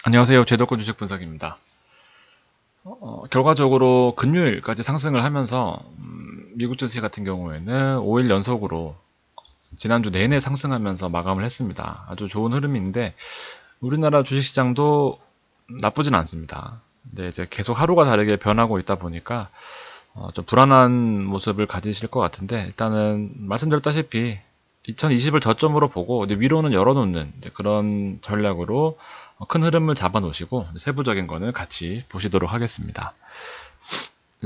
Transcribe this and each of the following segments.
안녕하세요. 제도권 주식 분석입니다. 결과적으로 금요일까지 상승을 하면서 미국 증시 같은 경우에는 5일 연속으로 지난주 내내 상승하면서 마감을 했습니다. 아주 좋은 흐름인데 우리나라 주식시장도 나쁘진 않습니다. 근데 이제 계속 하루가 다르게 변하고 있다 보니까 좀 불안한 모습을 가지실 것 같은데, 일단은 말씀드렸다시피 2020을 저점으로 보고 이제 위로는 열어놓는 이제 그런 전략으로 큰 흐름을 잡아 놓으시고 세부적인 거는 같이 보시도록 하겠습니다.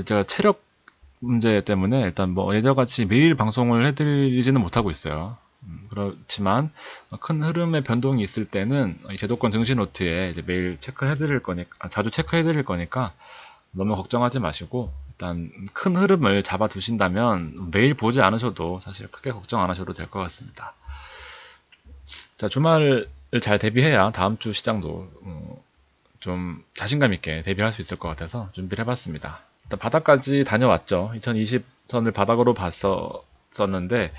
제가 체력 문제 때문에 일단 뭐 예전같이 매일 방송을 해드리지는 못하고 있어요. 그렇지만 큰 흐름의 변동이 있을 때는 이 제도권 증시 노트에 이제 매일 체크해드릴 거니까, 자주 체크해드릴 거니까 너무 걱정하지 마시고 일단 큰 흐름을 잡아 두신다면 매일 보지 않으셔도 사실 크게 걱정 안 하셔도 될 것 같습니다. 자, 주말을 잘 대비해야 다음 주 시장도 좀 자신감 있게 대비할 수 있을 것 같아서 준비를 해봤습니다. 일단 바닥까지 다녀왔죠. 2020선을 바닥으로 봤었는데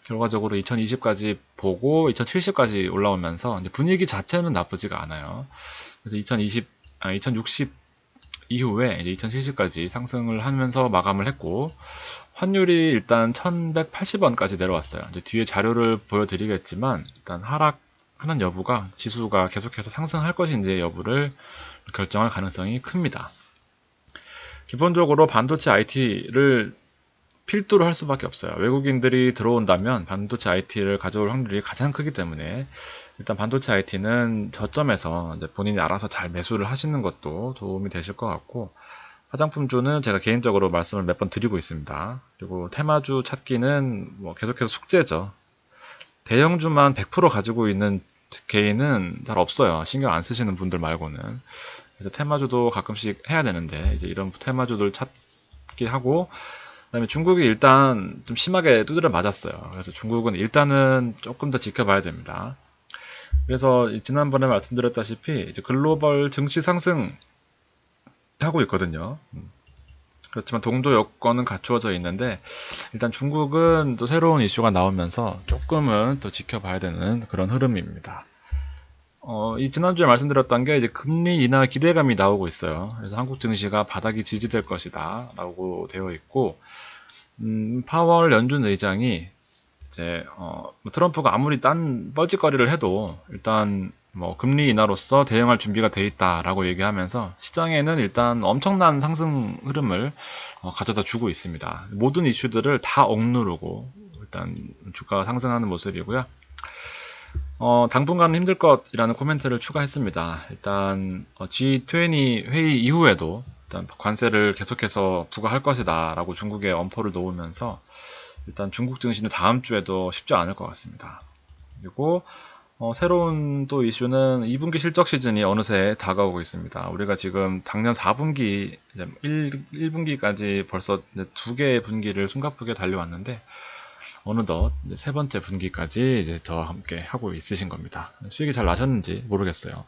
결과적으로 2020까지 보고 2070까지 올라오면서 분위기 자체는 나쁘지가 않아요. 그래서 2060 이후에 이제 2070까지 상승을 하면서 마감을 했고, 환율이 일단 1180원까지 내려왔어요. 이제 뒤에 자료를 보여드리겠지만 일단 하락하는 여부가 지수가 계속해서 상승할 것인지 여부를 결정할 가능성이 큽니다. 기본적으로 반도체 IT를 필두로 할 수밖에 없어요. 외국인들이 들어온다면 반도체 IT를 가져올 확률이 가장 크기 때문에 일단 반도체 IT는 저점에서 이제 본인이 알아서 잘 매수를 하시는 것도 도움이 되실 것 같고, 화장품주는 제가 개인적으로 말씀을 몇 번 드리고 있습니다. 그리고 테마주 찾기는 뭐 계속해서 숙제죠. 대형주만 100% 가지고 있는 개인은 잘 없어요. 신경 안 쓰시는 분들 말고는. 그래서 테마주도 가끔씩 해야 되는데 이제 이런 테마주들 찾기 하고, 그다음에 중국이 일단 좀 심하게 두드려 맞았어요. 그래서 중국은 일단은 조금 더 지켜봐야 됩니다. 그래서 지난번에 말씀드렸다시피 이제 글로벌 증시 상승 하고 있거든요. 그렇지만 동조 여건은 갖추어져 있는데 일단 중국은 또 새로운 이슈가 나오면서 조금은 더 지켜봐야 되는 그런 흐름입니다. 이 지난주에 말씀드렸던 게 이제 금리 인하 기대감이 나오고 있어요. 그래서 한국 증시가 바닥이 지지될 것이다 라고 되어 있고, 파월 연준 의장이 이제 뭐 트럼프가 아무리 딴 뻘짓거리를 해도 일단 뭐 금리 인하로서 대응할 준비가 돼 있다라고 얘기하면서 시장에는 일단 엄청난 상승 흐름을 가져다 주고 있습니다. 모든 이슈들을 다 억누르고 일단 주가가 상승하는 모습이고요. 당분간은 힘들 것이라는 코멘트를 추가했습니다. 일단 G20 회의 이후에도 일단 관세를 계속해서 부과할 것이다 라고 중국에 엄포를 놓으면서 일단 중국 증시는 다음 주에도 쉽지 않을 것 같습니다. 그리고 새로운 또 이슈는 2분기 실적 시즌이 어느새 다가오고 있습니다. 우리가 지금 작년 4분기, 1분기까지 벌써 2개의 분기를 숨가쁘게 달려왔는데 어느덧 이제 세 번째 분기까지 이제 저와 함께 하고 있으신 겁니다. 수익이 잘 나셨는지 모르겠어요.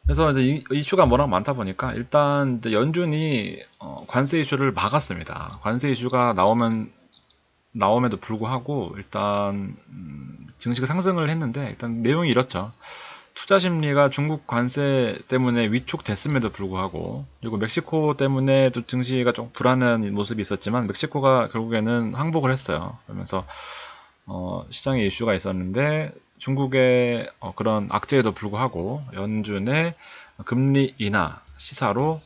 그래서 이제 이슈가 워낙 많다 보니까 일단 이제 연준이 관세 이슈를 막았습니다. 관세 이슈가 나옴에도 불구하고 일단 증시가 상승을 했는데 일단 내용이 이렇죠. 투자 심리가 중국 관세 때문에 위축됐음에도 불구하고, 그리고 멕시코 때문에 또 증시가 좀 불안한 모습이 있었지만 멕시코가 결국에는 항복을 했어요. 그러면서 시장에 이슈가 있었는데 중국의 그런 악재에도 불구하고 연준의 금리 인하 시사로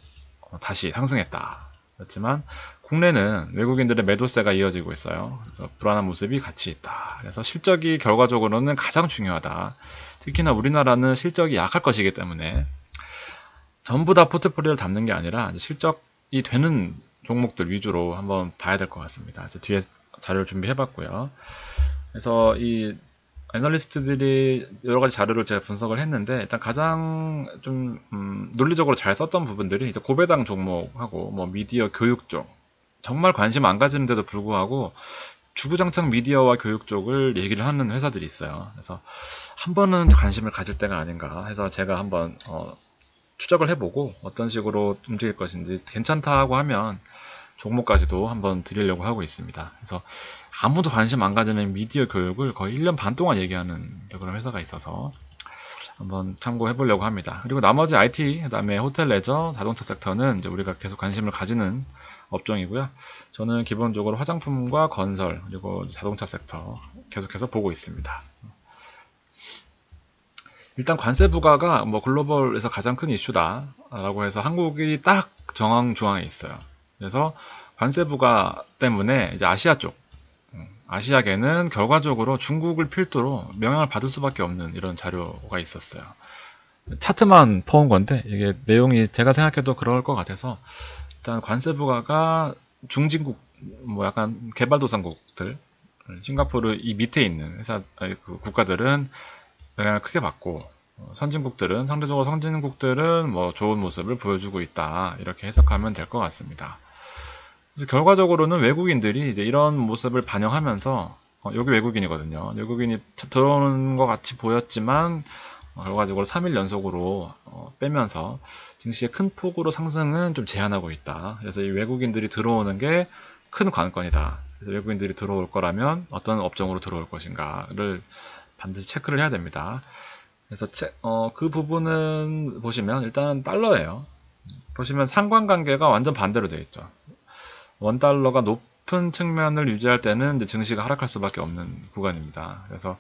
다시 상승했다. 그렇지만 국내는 외국인들의 매도세가 이어지고 있어요. 그래서 불안한 모습이 같이 있다. 그래서 실적이 결과적으로는 가장 중요하다. 특히나 우리나라는 실적이 약할 것이기 때문에 전부 다 포트폴리오를 담는 게 아니라 실적이 되는 종목들 위주로 한번 봐야 될 것 같습니다. 뒤에 자료를 준비해봤고요. 그래서 이 애널리스트들이 여러 가지 자료를 제가 분석을 했는데 일단 가장 좀 논리적으로 잘 썼던 부분들이 이제 고배당 종목하고 뭐 미디어 교육 쪽, 정말 관심 안 가지는데도 불구하고 주구장창 미디어와 교육 쪽을 얘기를 하는 회사들이 있어요. 그래서 한 번은 관심을 가질 때가 아닌가 해서 제가 한번 추적을 해보고 어떤 식으로 움직일 것인지 괜찮다고 하면 종목까지도 한번 드리려고 하고 있습니다. 그래서 아무도 관심 안 가지는 미디어 교육을 거의 1년 반 동안 얘기하는 그런 회사가 있어서 한번 참고해 보려고 합니다. 그리고 나머지 IT, 그다음에 호텔 레저, 자동차 섹터는 이제 우리가 계속 관심을 가지는 업종이고요. 저는 기본적으로 화장품과 건설, 그리고 자동차 섹터 계속해서 보고 있습니다. 일단 관세 부과가 뭐 글로벌에서 가장 큰 이슈다라고 해서 한국이 딱 정황중앙에 있어요. 그래서 관세 부과 때문에 이제 아시아 쪽, 아시아계는 결과적으로 중국을 필두로 영향을 받을 수밖에 없는 이런 자료가 있었어요. 차트만 퍼온 건데 이게 내용이 제가 생각해도 그럴 것 같아서 일단 관세 부과가 중진국, 뭐 약간 개발도상국들, 싱가포르 이 밑에 있는 회사, 그 국가들은 영향을 크게 받고, 선진국들은, 상대적으로 선진국들은 뭐 좋은 모습을 보여주고 있다, 이렇게 해석하면 될 것 같습니다. 그래서 결과적으로는 외국인들이 이제 이런 모습을 반영하면서, 여기 외국인이거든요. 외국인이 들어오는 것 같이 보였지만 결과적으로 3일 연속으로 빼면서 증시의 큰 폭으로 상승은 좀 제한하고 있다. 그래서 이 외국인들이 들어오는 게 큰 관건이다. 그래서 외국인들이 들어올 거라면 어떤 업종으로 들어올 것인가를 반드시 체크를 해야 됩니다. 그래서 그 부분은 보시면 일단 달러예요. 보시면 상관관계가 완전 반대로 되어 있죠. 원달러가 높은 측면을 유지할 때는 이제 증시가 하락할 수밖에 없는 구간입니다. 그래서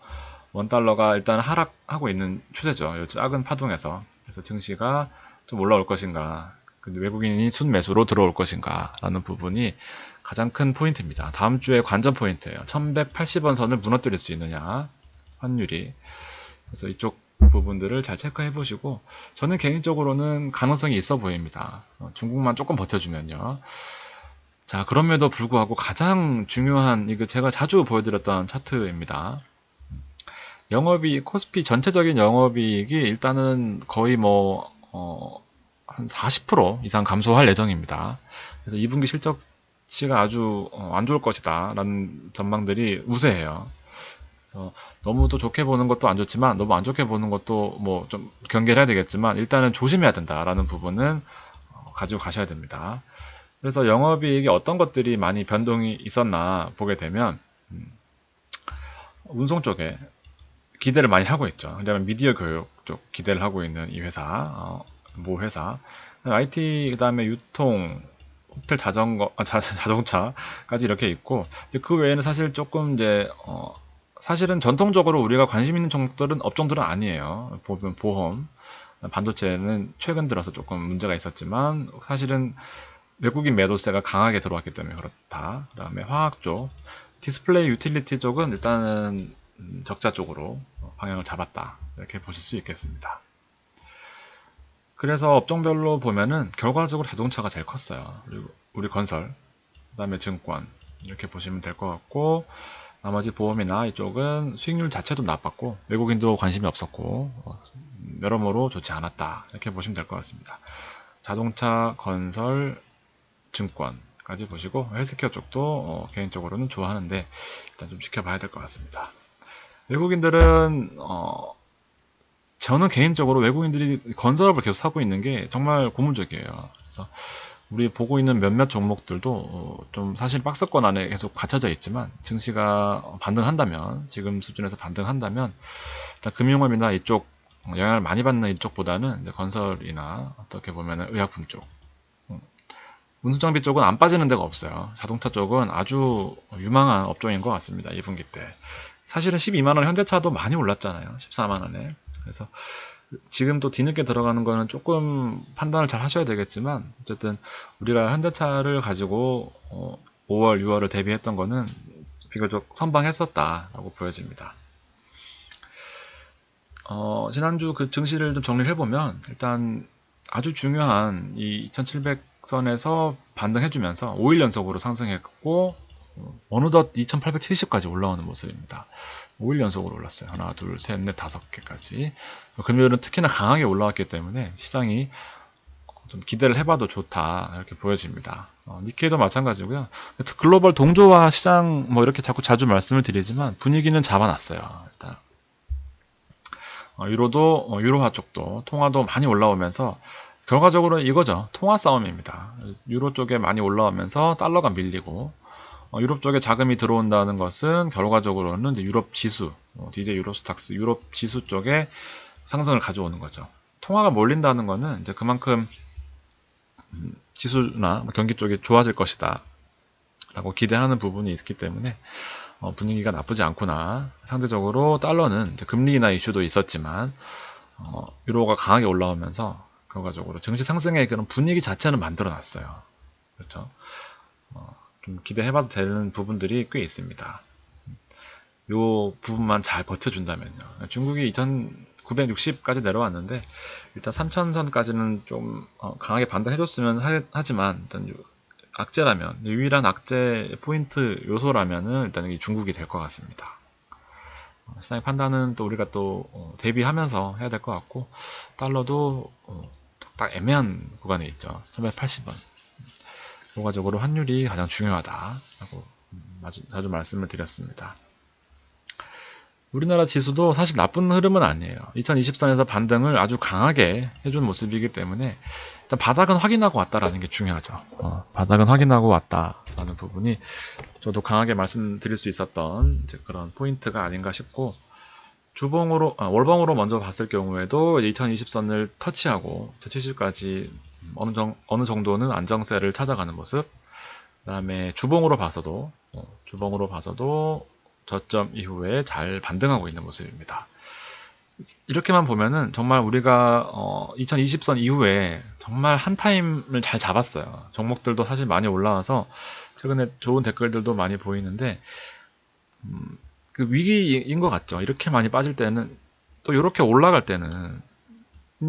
원달러가 일단 하락하고 있는 추세죠. 이 작은 파동에서. 그래서 증시가 좀 올라올 것인가, 근데 외국인이 순매수로 들어올 것인가 라는 부분이 가장 큰 포인트입니다. 다음 주에 관전 포인트예요. 1180원 선을 무너뜨릴 수 있느냐, 환율이. 그래서 이쪽 부분들을 잘 체크해 보시고, 저는 개인적으로는 가능성이 있어 보입니다. 중국만 조금 버텨주면요. 자, 그럼에도 불구하고 가장 중요한, 이거 제가 자주 보여드렸던 차트입니다. 영업이익, 코스피 전체적인 영업이익이 일단은 거의 뭐, 한 40% 이상 감소할 예정입니다. 그래서 2분기 실적치가 아주 안 좋을 것이다 라는 전망들이 우세해요. 그래서 너무 또 좋게 보는 것도 안 좋지만 너무 안 좋게 보는 것도 뭐 좀 경계를 해야 되겠지만 일단은 조심해야 된다라는 부분은 가지고 가셔야 됩니다. 그래서 영업이익이 어떤 것들이 많이 변동이 있었나 보게 되면 운송 쪽에 기대를 많이 하고 있죠. 왜냐하면 미디어 교육 쪽 기대를 하고 있는 이 회사, 모 회사, IT, 그 다음에 유통, 호텔, 자동차까지 이렇게 있고, 이제 그 외에는 사실 조금 이제 사실은 전통적으로 우리가 관심 있는 업종들은 아니에요. 보면 보험, 반도체는 최근 들어서 조금 문제가 있었지만 사실은 외국인 매도세가 강하게 들어왔기 때문에 그렇다. 그 다음에 화학 쪽, 디스플레이 유틸리티 쪽은 일단은 적자 쪽으로 방향을 잡았다. 이렇게 보실 수 있겠습니다. 그래서 업종별로 보면은 결과적으로 자동차가 제일 컸어요. 그리고 우리 건설, 그 다음에 증권 이렇게 보시면 될 것 같고, 나머지 보험이나 이쪽은 수익률 자체도 나빴고 외국인도 관심이 없었고 여러모로 좋지 않았다. 이렇게 보시면 될 것 같습니다. 자동차, 건설, 증권까지 보시고 헬스케어 쪽도 개인적으로는 좋아하는데 일단 좀 지켜봐야 될 것 같습니다. 외국인들은 저는 개인적으로 외국인들이 건설업을 계속 사고 있는 게 정말 고무적이에요. 그래서 우리 보고 있는 몇몇 종목들도 좀 사실 박스권 안에 계속 갇혀져 있지만 증시가 반등한다면, 지금 수준에서 반등한다면 일단 금융업이나 이쪽 영향을 많이 받는 이쪽보다는 이제 건설이나 어떻게 보면 의약품 쪽, 운수장비 쪽은 안 빠지는 데가 없어요. 자동차 쪽은 아주 유망한 업종인 것 같습니다. 2분기 때 사실은 12만원, 현대차도 많이 올랐잖아요. 14만원에. 그래서 지금 또 뒤늦게 들어가는 거는 조금 판단을 잘 하셔야 되겠지만 어쨌든 우리가 현대차를 가지고 5월, 6월을 대비했던 거는 비교적 선방했었다라고 보여집니다. 지난주 그 증시를 좀 정리를 해보면 일단 아주 중요한 이 2700선에서 반등해주면서 5일 연속으로 상승했고 어느덧 2870까지 올라오는 모습입니다. 5일 연속으로 올랐어요. 하나, 둘, 셋, 넷, 5개까지. 금요일은 특히나 강하게 올라왔기 때문에 시장이 좀 기대를 해봐도 좋다 이렇게 보여집니다. 니케이도 마찬가지고요. 글로벌 동조화 시장 뭐 이렇게 자주 말씀을 드리지만 분위기는 잡아놨어요. 일단 유로도 유로화 쪽도 통화도 많이 올라오면서 결과적으로 이거죠. 통화 싸움입니다. 유로 쪽에 많이 올라오면서 달러가 밀리고 유럽 쪽에 자금이 들어온다는 것은 결과적으로는 유럽 지수, DJ 유로스탁스 유럽 지수 쪽에 상승을 가져오는 거죠. 통화가 몰린다는 거는 이제 그만큼 지수나 경기 쪽이 좋아질 것이다 라고 기대하는 부분이 있기 때문에 분위기가 나쁘지 않구나. 상대적으로 달러는 이제 금리 인하 이슈도 있었지만 유로가 강하게 올라오면서 결과적으로 증시 상승의 그런 분위기 자체는 만들어 놨어요. 그렇죠. 좀 기대해봐도 되는 부분들이 꽤 있습니다. 요 부분만 잘 버텨준다면요. 중국이 2960까지 내려왔는데 일단 3000선까지는 좀 강하게 반등해줬으면 하지만 일단 악재라면 유일한 악재 포인트 요소라면은 일단 이 중국이 될 것 같습니다. 시장의 판단은 또 우리가 또 대비하면서 해야 될 것 같고 달러도 딱 애매한 구간에 있죠. 380원. 결과적으로 환율이 가장 중요하다라고 자주 말씀을 드렸습니다. 우리나라 지수도 사실 나쁜 흐름은 아니에요. 2020선에서 반등을 아주 강하게 해준 모습이기 때문에 일단 바닥은 확인하고 왔다라는 게 중요하죠. 바닥은 확인하고 왔다라는 부분이 저도 강하게 말씀드릴 수 있었던 이제 그런 포인트가 아닌가 싶고 월봉으로 먼저 봤을 경우에도 2020선을 터치하고 70까지 어느 정도는 안정세를 찾아가는 모습. 그 다음에 주봉으로 봐서도 저점 이후에 잘 반등하고 있는 모습입니다. 이렇게만 보면은 정말 우리가 2020선 이후에 정말 한 타임을 잘 잡았어요. 종목들도 사실 많이 올라와서 최근에 좋은 댓글들도 많이 보이는데 그 위기인 것 같죠. 이렇게 많이 빠질 때는 또 이렇게 올라갈 때는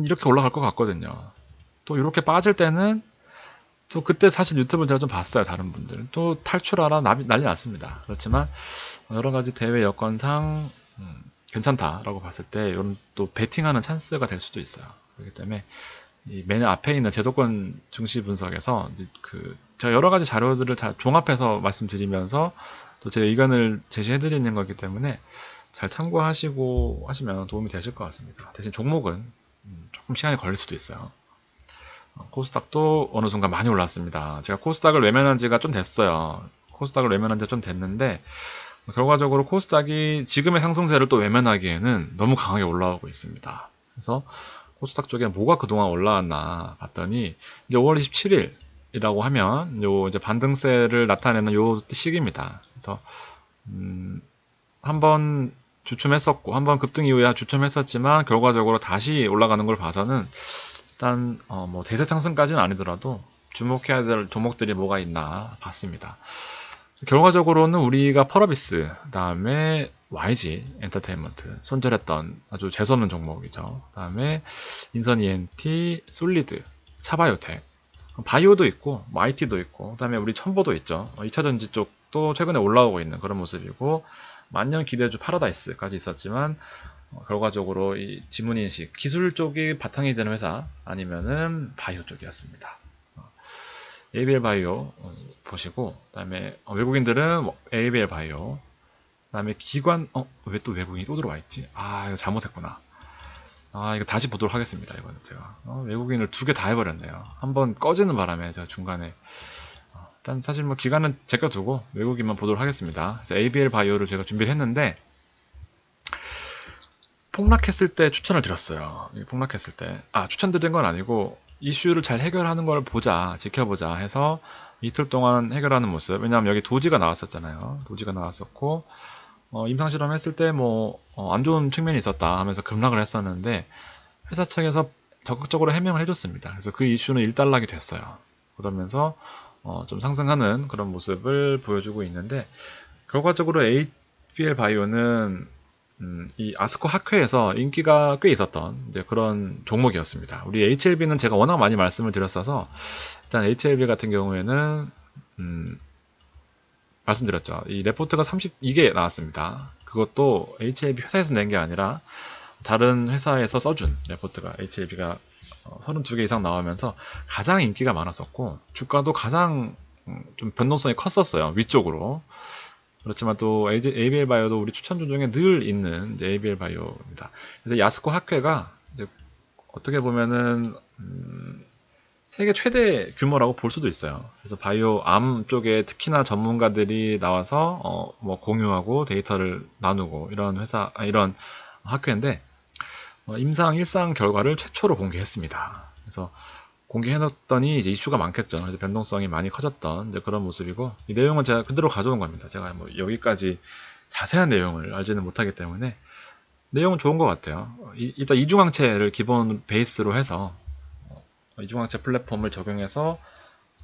이렇게 올라갈 것 같거든요. 또 이렇게 빠질 때는 또 그때 사실 유튜브를 제가 좀 봤어요. 다른 분들 또 탈출하라 난리 났습니다. 그렇지만 여러 가지 대외 여건상 괜찮다라고 봤을 때 이런 또 베팅하는 찬스가 될 수도 있어요. 그렇기 때문에 이 맨 앞에 있는 제도권 증시 분석에서 제가 여러 가지 자료들을 다 종합해서 말씀드리면서 또 제 의견을 제시해드리는 거기 때문에 잘 참고하시고 하시면 도움이 되실 것 같습니다. 대신 종목은 조금 시간이 걸릴 수도 있어요. 코스닥도 어느 순간 많이 올랐습니다. 제가 코스닥을 외면한 지가 좀 됐어요. 코스닥을 외면한 지가 좀 됐는데 결과적으로 코스닥이 지금의 상승세를 또 외면하기에는 너무 강하게 올라오고 있습니다. 그래서 코스닥 쪽에 뭐가 그동안 올라왔나 봤더니 이제 5월 27일이라고 하면 요 이제 반등세를 나타내는 요 시기입니다. 그래서 한번 주춤했었고 한번 급등 이후에 주춤했었지만 결과적으로 다시 올라가는 걸 봐서는 일단 뭐 대세 상승까지는 아니더라도 주목해야 될 종목들이 뭐가 있나 봤습니다. 결과적으로는 우리가 펄어비스, 그다음에 YG 엔터테인먼트 손절했던 아주 재수없는 종목이죠. 그다음에 인선 ENT, 솔리드, 차바이오텍, 바이오도 있고 뭐 IT도 있고 그다음에 우리 첨보도 있죠. 2차전지 쪽도 최근에 올라오고 있는 그런 모습이고 만년 기대주 파라다이스까지 있었지만 결과적으로 이 지문인식 기술 쪽이 바탕이 되는 회사 아니면은 바이오 쪽이었습니다. ABL 바이오 보시고 그다음에 외국인들은 ABL 바이오 그다음에 기관 왜 또 외국인이 또 들어와 있지? 이거 잘못했구나. 이거 다시 보도록 하겠습니다. 이거는 제가 외국인을 두 개 다 해버렸네요. 한번 꺼지는 바람에 제가 중간에 일단 사실 뭐 기간은 제껴두고 외국인만 보도록 하겠습니다. 그래서 ABL 바이오를 제가 준비를 했는데 폭락했을 때 추천을 드렸어요. 폭락했을 때 추천드린 건 아니고 이슈를 잘 해결하는 걸 지켜보자 해서 이틀 동안 해결하는 모습. 왜냐하면 여기 도지가 나왔었잖아요. 도지가 나왔었고 임상실험 했을 때 뭐 안 좋은 측면이 있었다 하면서 급락을 했었는데 회사 측에서 적극적으로 해명을 해줬습니다. 그래서 그 이슈는 일단락이 됐어요. 그러면서 좀 상승하는 그런 모습을 보여주고 있는데 결과적으로 ABL 바이오는 이 아스코 학회에서 인기가 꽤 있었던 이제 그런 종목이었습니다. 우리 HLB는 제가 워낙 많이 말씀을 드렸어서 일단 HLB 같은 경우에는 말씀드렸죠. 이 레포트가 32개 나왔습니다. 그것도 HLB 회사에서 낸 게 아니라 다른 회사에서 써준 레포트가 HLB가 32개 이상 나오면서 가장 인기가 많았었고 주가도 가장 좀 변동성이 컸었어요. 위쪽으로. 그렇지만 또 ABL 바이오도 우리 추천주 중에 늘 있는 이제 ABL 바이오입니다. 그래서 야스코 학회가 이제 어떻게 보면은 세계 최대 규모라고 볼 수도 있어요. 그래서 바이오 암 쪽에 특히나 전문가들이 나와서 뭐 공유하고 데이터를 나누고 이런 이런 학회인데 임상 1상 결과를 최초로 공개했습니다. 그래서 공개해놨더니 이제 이슈가 많겠죠. 이제 변동성이 많이 커졌던 이제 그런 모습이고, 이 내용은 제가 그대로 가져온 겁니다. 제가 뭐 여기까지 자세한 내용을 알지는 못하기 때문에 내용은 좋은 것 같아요. 일단 이중항체를 기본 베이스로 해서 이중항체 플랫폼을 적용해서,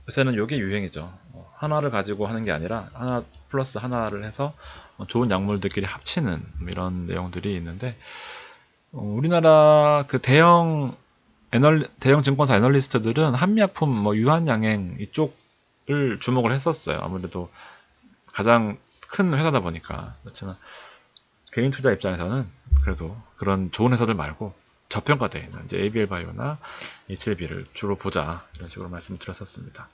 요새는 이게 유행이죠. 하나를 가지고 하는 게 아니라 하나 플러스 하나를 해서 좋은 약물들끼리 합치는 이런 내용들이 있는데, 우리나라 그 대형 증권사 애널리스트들은 한미약품, 뭐 유한양행 이쪽을 주목을 했었어요. 아무래도 가장 큰 회사다 보니까. 그렇지만 개인 투자 입장에서는 그래도 그런 좋은 회사들 말고 저평가되어 있는 이제 ABL 바이오나 HLB를 주로 보자, 이런 식으로 말씀을 드렸었습니다.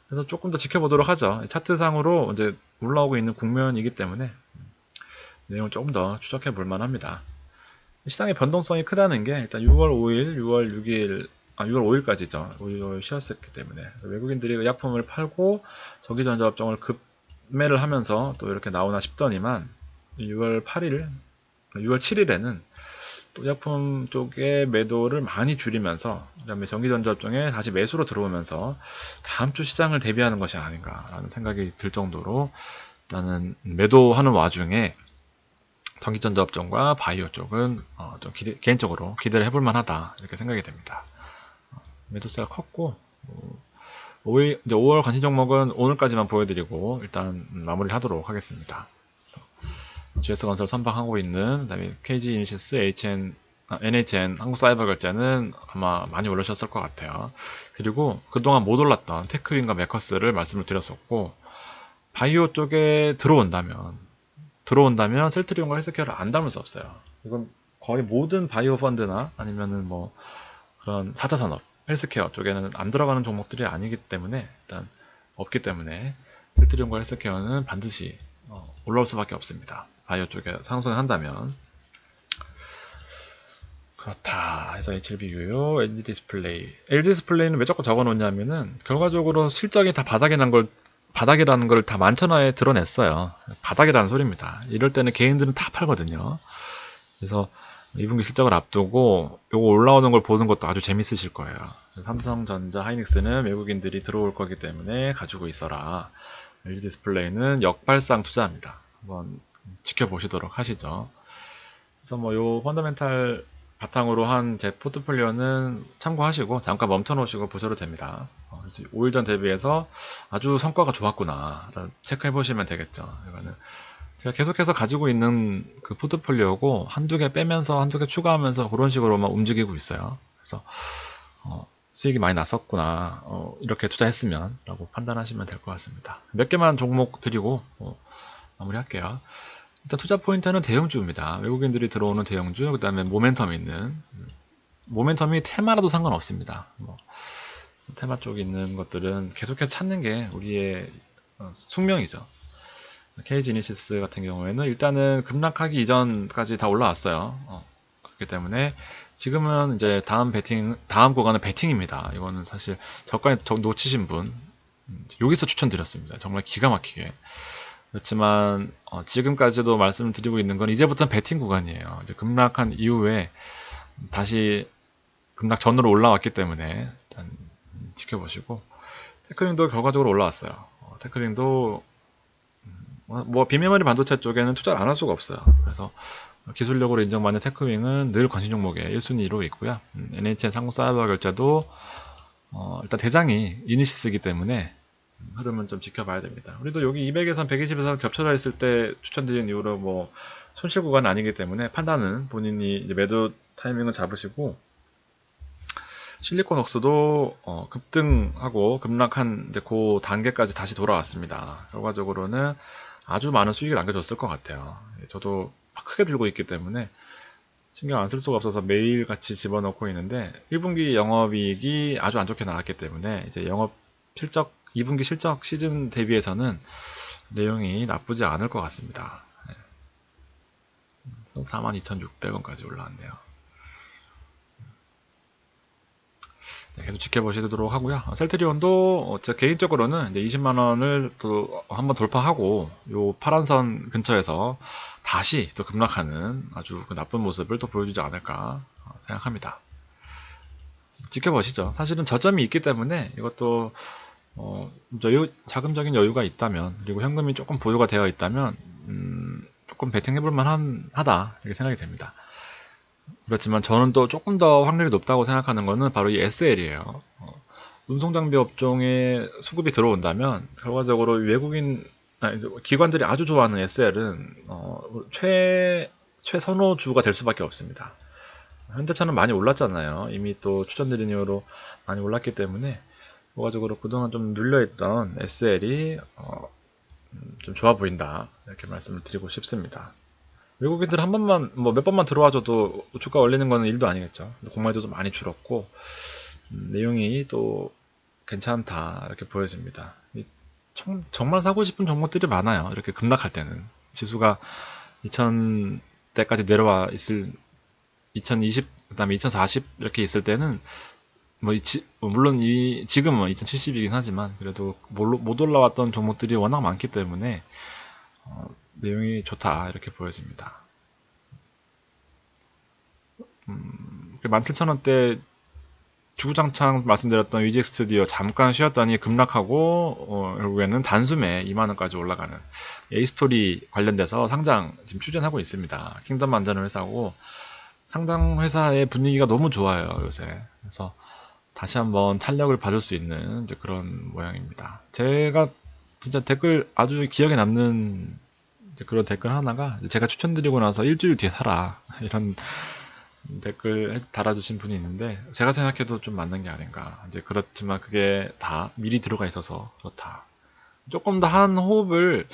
그래서 조금 더 지켜보도록 하죠. 차트상으로 이제 올라오고 있는 국면이기 때문에 내용을 조금 더 추적해 볼 만합니다. 시장의 변동성이 크다는 게 일단 6월 5일, 6월 6일, 6월 5일까지죠. 5일 쉬었었기 때문에 외국인들이 약품을 팔고 전기전자업종을 급매를 하면서 또 이렇게 나오나 싶더니만 6월 8일, 6월 7일에는 또 약품 쪽에 매도를 많이 줄이면서 그다음에 전기전자업종에 다시 매수로 들어오면서 다음 주 시장을 대비하는 것이 아닌가라는 생각이 들 정도로, 나는 매도하는 와중에 전기전자업종과 바이오 쪽은 좀 개인적으로 기대를 해볼 만하다, 이렇게 생각이 됩니다. 매도세가 컸고, 5월 관심 종목은 오늘까지만 보여드리고 일단 마무리를 하도록 하겠습니다. GS건설 선박하고 있는, 그다음에 KG이니시스, NHN 한국사이버결제는 아마 많이 올라오셨을 것 같아요. 그리고 그동안 못 올랐던 테크윈과 메커스를 말씀을 드렸었고, 바이오 쪽에 들어온다면 셀트리온과 헬스케어를 안 담을 수 없어요. 이건 거의 모든 바이오 펀드나 아니면은 뭐 그런 4차 산업, 헬스케어 쪽에는 안 들어가는 종목들이 아니기 때문에, 일단 없기 때문에 셀트리온과 헬스케어는 반드시 올라올 수밖에 없습니다. 바이오 쪽에 상승한다면. 그렇다 해서 HLB 유효, LG 디스플레이. LG 디스플레이는 왜 자꾸 적어 놓냐면은 결과적으로 실적이 다 바닥이라는 걸 다 만천하에 드러냈어요. 바닥이라는 소리입니다. 이럴 때는 개인들은 다 팔거든요. 그래서 2분기 실적을 앞두고 요거 올라오는 걸 보는 것도 아주 재밌으실 거예요. 삼성전자, 하이닉스는 외국인들이 들어올 거기 때문에 가지고 있어라. LG 디스플레이는 역발상 투자입니다. 한번 지켜보시도록 하시죠. 그래서 뭐 요 펀더멘탈 바탕으로 한 제 포트폴리오는 참고하시고 잠깐 멈춰 놓으시고 보셔도 됩니다. 그래서 5일 전 대비해서 아주 성과가 좋았구나 체크해 보시면 되겠죠. 이거는 제가 계속해서 가지고 있는 그 포트폴리오고, 한두 개 빼면서 한두 개 추가하면서 그런 식으로만 움직이고 있어요. 그래서 수익이 많이 났었구나, 이렇게 투자했으면 라고 판단하시면 될 것 같습니다. 몇 개만 종목 드리고 마무리할게요. 일단 투자 포인트는 대형주입니다. 외국인들이 들어오는 대형주, 그 다음에 모멘텀 있는, 모멘텀이 테마라도 상관없습니다. 테마 쪽에 있는 것들은 계속해서 찾는 게 우리의 숙명이죠. KG이니시스 같은 경우에는 일단은 급락하기 이전까지 다 올라왔어요. 그렇기 때문에 지금은 이제 다음 구간은 배팅입니다. 이거는 사실 저가에 놓치신 분, 여기서 추천드렸습니다. 정말 기가 막히게. 그렇지만 지금까지도 말씀드리고 있는 건 이제부터는 배팅 구간이에요. 이제 급락한 이후에 다시 급락 전으로 올라왔기 때문에 일단 지켜보시고, 테크링도 결과적으로 올라왔어요. 테크링도 뭐 비메모리 반도체 쪽에는 투자를 안 할 수가 없어요. 그래서 기술력으로 인정받는 테크윙은 늘 관심 종목의 1순위로 있고요. NHN 상무사이버 결제도 일단 대장이 이니시스이기 때문에 흐름은 좀 지켜봐야 됩니다. 우리도 여기 200에서 120에서 겹쳐져 있을 때 추천드린 이후로 뭐 손실 구간은 아니기 때문에 판단은 본인이 이제 매도 타이밍을 잡으시고, 실리콘웍스도 급등하고 급락한 이제 그 단계까지 다시 돌아왔습니다. 결과적으로는 아주 많은 수익을 남겨줬을 것 같아요. 저도 크게 들고 있기 때문에 신경 안 쓸 수가 없어서 매일 같이 집어넣고 있는데, 1분기 영업이익이 아주 안 좋게 나왔기 때문에 이제 영업 실적 2분기 실적 시즌 대비해서는 내용이 나쁘지 않을 것 같습니다. 42,600원까지 올라왔네요. 계속 지켜보시도록 하고요. 셀트리온도 제 개인적으로는 이제 20만 원을 또 한번 돌파하고 요 파란 선 근처에서 다시 또 급락하는 아주 그 나쁜 모습을 또 보여주지 않을까 생각합니다. 지켜보시죠. 사실은 저점이 있기 때문에 이것도 자금적인 여유가 있다면, 그리고 현금이 조금 보유가 되어 있다면 조금 베팅해볼 만하다 이렇게 생각이 됩니다. 그렇지만 저는 또 조금 더 확률이 높다고 생각하는 거는 바로 이 SL이에요. 운송장비 업종에 수급이 들어온다면 결과적으로 기관들이 아주 좋아하는 SL은 최선호주가 될 수밖에 없습니다. 현대차는 많이 올랐잖아요. 이미 또 추천드린 이후로 많이 올랐기 때문에 결과적으로 그동안 좀 눌려있던 SL이 좀 좋아 보인다 이렇게 말씀을 드리고 싶습니다. 외국인들 한 번만 몇 번만 들어와줘도 주가 올리는 거는 일도 아니겠죠. 공매도도 많이 줄었고 내용이 또 괜찮다 이렇게 보여집니다. 정말 사고 싶은 종목들이 많아요. 이렇게 급락할 때는 지수가 2000대까지 내려와 있을 2020 그다음에 2040 이렇게 있을 때는 물론 지금은 2070이긴 하지만 그래도 못 올라왔던 종목들이 워낙 많기 때문에 내용이 좋다 이렇게 보여집니다. 17,000원대 주구장창 말씀드렸던 위직 스튜디오 잠깐 쉬었더니 급락하고 결국에는 단숨에 2만원까지 올라가는 A스토리 관련돼서 상장 지금 추진하고 있습니다. 킹덤 만드는 회사고 상장 회사의 분위기가 너무 좋아요 요새. 그래서 다시 한번 탄력을 받을 수 있는 이제 그런 모양입니다. 제가 진짜 댓글 아주 기억에 남는 이제 그런 댓글 하나가 제가 추천드리고 나서 일주일 뒤에 사라 이런 댓글 달아주신 분이 있는데 제가 생각해도 좀 맞는 게 아닌가. 이제 그렇지만 그게 다 미리 들어가 있어서 그렇다. 조금 더 한 호흡을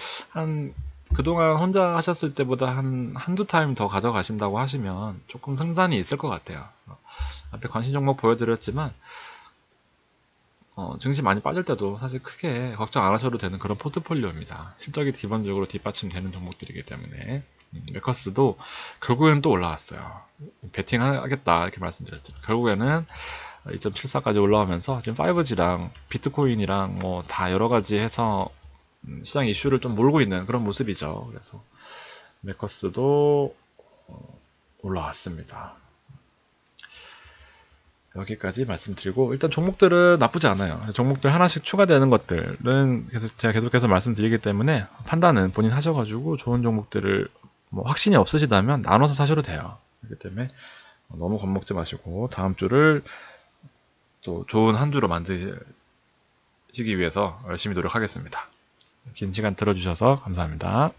그동안 혼자 하셨을 때보다 한두 타임 더 가져가신다고 하시면 조금 승산이 있을 것 같아요. 앞에 관심 종목 보여드렸지만 증시 많이 빠질 때도 사실 크게 걱정 안 하셔도 되는 그런 포트폴리오입니다. 실적이 기본적으로 뒷받침되는 종목들이기 때문에 메커스도 결국에는 또 올라왔어요. 베팅 하겠다 이렇게 말씀드렸죠. 결국에는 2.74까지 올라오면서 지금 5G랑 비트코인이랑 뭐 다 여러 가지 해서 시장 이슈를 좀 몰고 있는 그런 모습이죠. 그래서 메커스도 올라왔습니다. 여기까지 말씀드리고 일단 종목들은 나쁘지 않아요. 종목들 하나씩 추가되는 것들은 제가 계속해서 말씀드리기 때문에 판단은 본인 하셔가지고 좋은 종목들을 확신이 없으시다면 나눠서 사셔도 돼요. 그렇기 때문에 너무 겁먹지 마시고 다음 주를 또 좋은 한 주로 만드시기 위해서 열심히 노력하겠습니다. 긴 시간 들어주셔서 감사합니다.